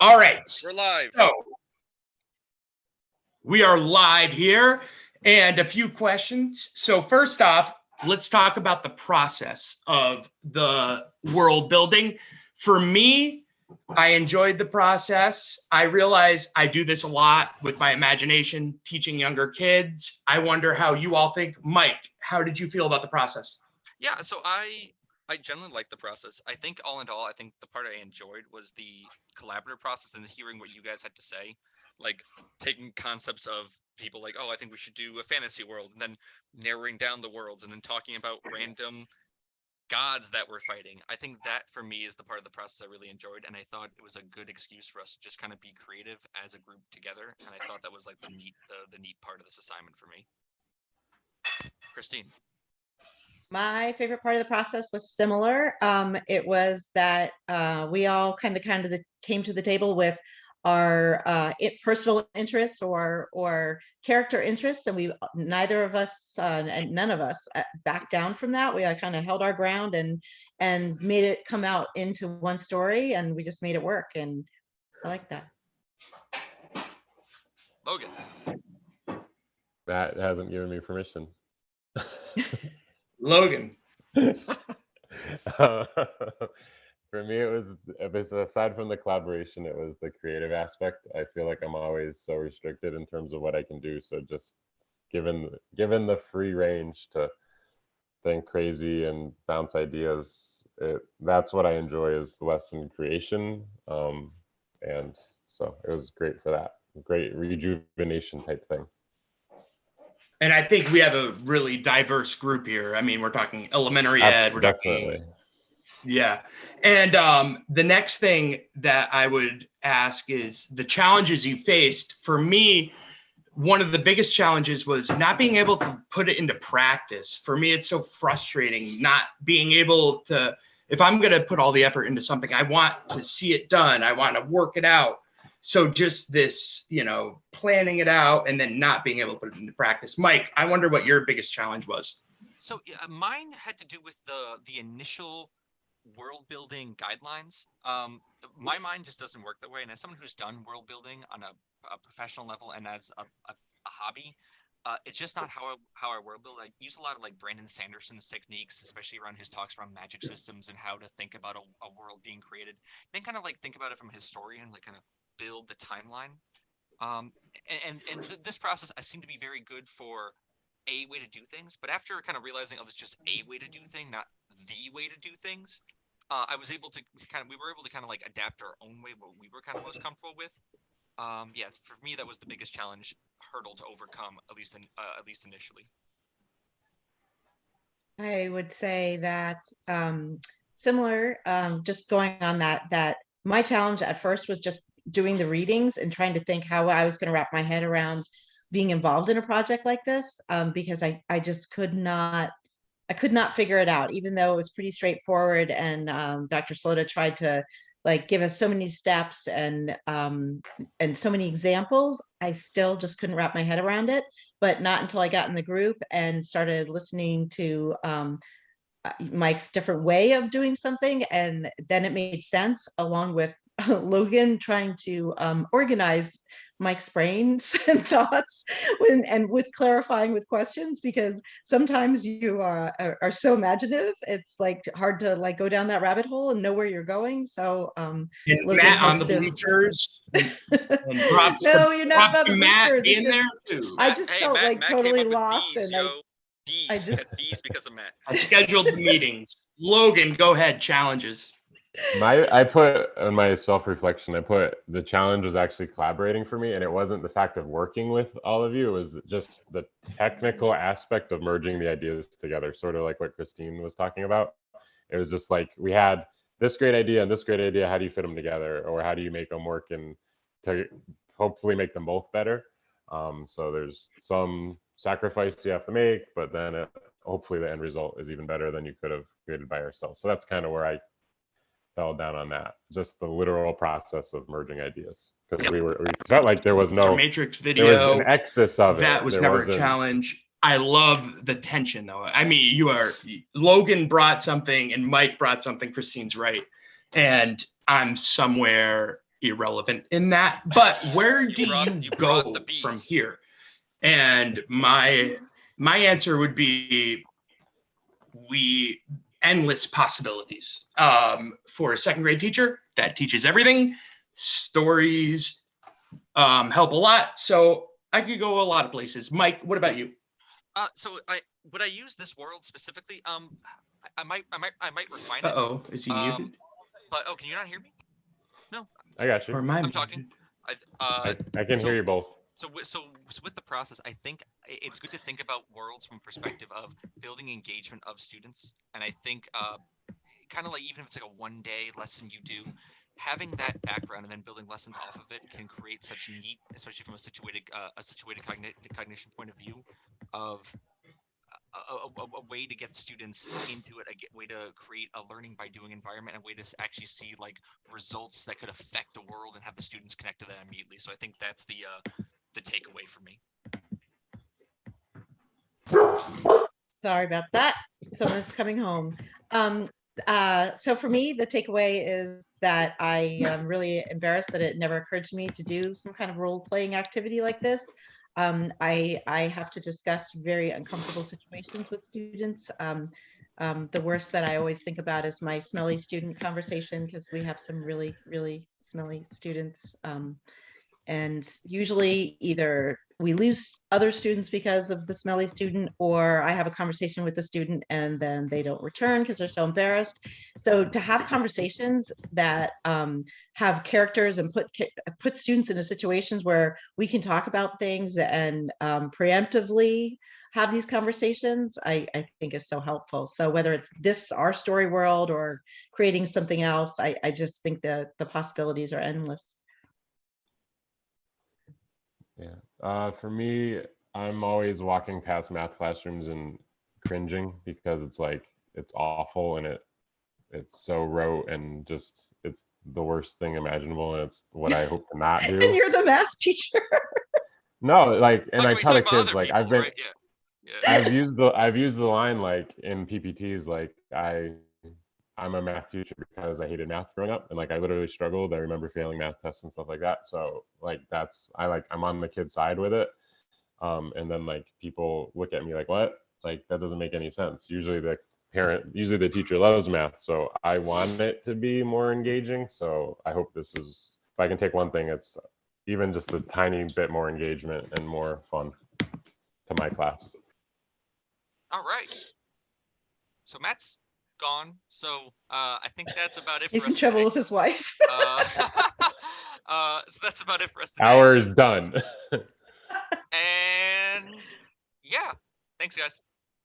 All right. We're live. So we are live here and a few questions. So first off, let's talk about the process of the world building. For me, I enjoyed the process. I realize I do this a lot with my imagination, teaching younger kids. I wonder how you all think. Mike, how did you feel about the process? Yeah, so I generally like the process. I think all in all, I think the part I enjoyed was the collaborative process and hearing what you guys had to say, like taking concepts of people like, oh, I think we should do a fantasy world, and then narrowing down the worlds, and then talking about random gods that we're fighting. I think that for me is the part of the process I really enjoyed, and I thought it was a good excuse for us to just kind of be creative as a group together. And I thought that was like the neat part of this assignment for me. Christine. My favorite part of the process was similar. It was that we all kind of came to the table with our personal interests or character interests, and we neither of us and none of us backed down from that. We kind of held our ground and made it come out into one story, and we just made it work. And I like that. Logan. Matt hasn't given me permission. Logan. For me, it was aside from the collaboration, it was the creative aspect. I feel like I'm always so restricted in terms of what I can do. So just given the free range to think crazy and bounce ideas, that's what I enjoy, is lesson creation. And so it was great for that. Great rejuvenation type thing. And I think we have a really diverse group here. I mean, we're talking elementary ed. We're Definitely. talking, yeah. And the next thing that I would ask is the challenges you faced. For me, one of the biggest challenges was not being able to put it into practice. For me, it's so frustrating not being able to, if I'm going to put all the effort into something, I want to see it done. I want to work it out. So just this, planning it out and then not being able to put it into practice. Mike, I wonder what your biggest challenge was. So mine had to do with the initial world building guidelines. My mind just doesn't work that way. And as someone who's done world building on a professional level and as a hobby, it's just not how I world build. I use a lot of like Brandon Sanderson's techniques, especially around his talks around magic systems and how to think about a world being created. Then kind of like think about it from a historian, like kind of build the timeline. This process I seem to be very good for a way to do things, but after kind of realizing it's just a way to do things, not the way to do things, we were able to kind of like adapt our own way, what we were kind of most comfortable with. Yeah, for me that was the biggest hurdle to overcome, at least initially. I would say that similar, just going on that my challenge at first was just doing the readings and trying to think how I was going to wrap my head around being involved in a project like this, because I just could not figure it out, even though it was pretty straightforward. And Dr. Slota tried to give us so many steps and so many examples. I still just couldn't wrap my head around it, but not until I got in the group and started listening to Mike's different way of doing something. And then it made sense, along with Logan trying to organize Mike's brains and thoughts with clarifying with questions, because sometimes you are so imaginative, it's hard to go down that rabbit hole and know where you're going. So Matt on the bleachers and props no, you're not to Matt in there too. I just felt Matt totally lost. Bees, and bees because of Matt. I scheduled meetings. Logan, go ahead. Challenges. I put in my self-reflection, I put the challenge was actually collaborating for me, and it wasn't the fact of working with all of you, it was just the technical aspect of merging the ideas together, sort of like what Christine was talking about. It was just like, we had this great idea and this great idea, how do you fit them together, or how do you make them work and to hopefully make them both better? So there's some sacrifice you have to make, but then hopefully the end result is even better than you could have created by yourself. So that's kind of where I fell down on that, just the literal process of merging ideas, because we felt like there was no Matrix video, there was an excess of that was never a challenge. I love the tension though. I mean, Logan brought something and Mike brought something. Christine's right, and I'm somewhere irrelevant in that. But where do you you brought go the from bees. here? And my answer would be endless possibilities. For a second grade teacher, that teaches everything. Stories help a lot. So I could go a lot of places. Mike, what about you? So would I use this world specifically? I might refine it. Uh-oh, is he muted? But can you not hear me? No, I got Or you. am I I'm muted? talking. I can so- hear you both. So with the process, I think it's good to think about worlds from perspective of building engagement of students, and I think kind of like even if it's like a one-day lesson you do, having that background and then building lessons off of it can create such neat, especially from a situated cognition point of view, of a way to get students into it, way to create a learning by doing environment, and a way to actually see like results that could affect the world and have the students connect to that immediately. So I think that's the takeaway for me. Sorry about that. Someone's coming home. So for me, the takeaway is that I am really embarrassed that it never occurred to me to do some kind of role-playing activity like this. I have to discuss very uncomfortable situations with students. The worst that I always think about is my smelly student conversation, because we have some really, really smelly students. And usually either we lose other students because of the smelly student, or I have a conversation with the student and then they don't return because they're so embarrassed. So to have conversations that have characters and put students into situations where we can talk about things and preemptively have these conversations, I think is so helpful. So whether it's our story world or creating something else, I just think that the possibilities are endless. Yeah. For me, I'm always walking past math classrooms and cringing because it's like it's awful and it's so rote and just it's the worst thing imaginable, and it's what I hope to not do. And you're the math teacher. No, like, and I He's tell the talking about kids other like people, I've been right? Yeah. I've used the line like in PPTs, like I'm a math teacher because I hated math growing up, and like I literally struggled. I remember failing math tests and stuff like that. So like I'm on the kid side with it. And then like people look at me like, what? Like that doesn't make any sense. Usually the teacher loves math, so I want it to be more engaging. So I hope if I can take one thing, it's even just a tiny bit more engagement and more fun to my class. All right. So Matt's gone. So I think that's about it for He's us in trouble today. with his wife. So that's about it for us today. Hour is done. And yeah, thanks guys.